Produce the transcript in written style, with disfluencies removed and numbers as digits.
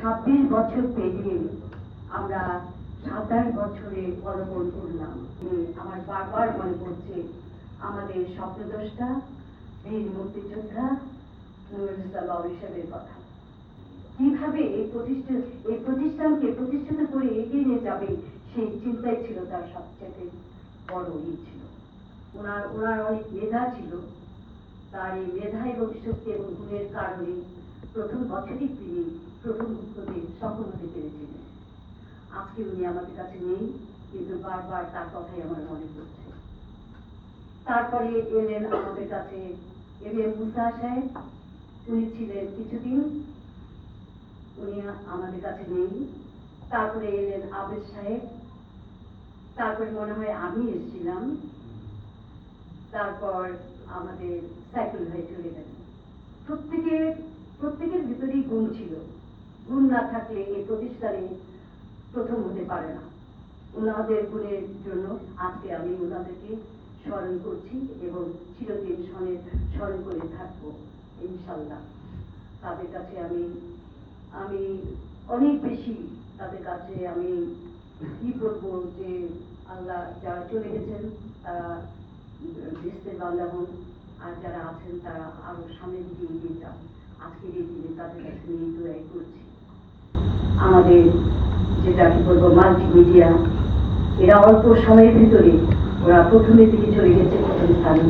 26 বছর পেরিয়ে আমরা 27 বছরে পদার্পণ করলাম। আমার বারবার মনে পড়ছে আমাদের স্বপ্নদ্রষ্টা বীর মুক্তিযোদ্ধা নুরুল ইসলাম বাবু সাহেবের কথা। কিভাবে এই প্রতিষ্ঠানকে প্রতিষ্ঠিত করে এগিয়ে নিয়ে যাবে সেই চিন্তাই ছিল তার সবচেয়ে বড় ছিল। ওনার অনেক মেধা ছিল। তার এই মেধা এবং শক্তি এবং গুণের কারণে প্রথম বছরই তিনি প্রথম হতে সফল হতে পেরেছিলেন। আজকে উনি আমাদের কাছে নেই, কিন্তু বারবার তার কথাই আমার মনে পড়ছে। তারপরে এলেন আমাদের কাছে এম মুসা সাহেব। উনি ছিলেন কিছুদিন, উনি আমাদের কাছে নেই। তারপরে এলেন আবেদ সাহেব। তারপরে মনে হয় আমি এসেছিলাম। তারপর আমাদের সাইকেল ভাই চলে গেলেন। প্রত্যেকের ভিতরেই গুণ ছিল। গুণ না থাকলে এই প্রতিষ্ঠানে প্রথম হতে পারে না। ওনাদের গুণের জন্য আজকে আমি ওনাদেরকে স্মরণ করছি এবং চিরদিন স্মরণ করে থাকবো ইনশাল্লাহ। তাদের কাছে আমি অনেক বেশি তাদের কাছে আমি কি বলবো, যে আল্লাহ যারা চলে গেছেন তারা দেশের বাংলা হন, আর যারা আছেন তারা আরো সামনের দিকে এগিয়ে যান। আজকের এই দিনে তাদের কাছে নিয়ে দোয়াই করছি। আমাদের যেটা কি বলবো মাল্টিমিডিয়া, এরা অল্প সময়ের ভিতরে ওরা প্রথমের দিকে চলে গেছে, প্রথম স্থানে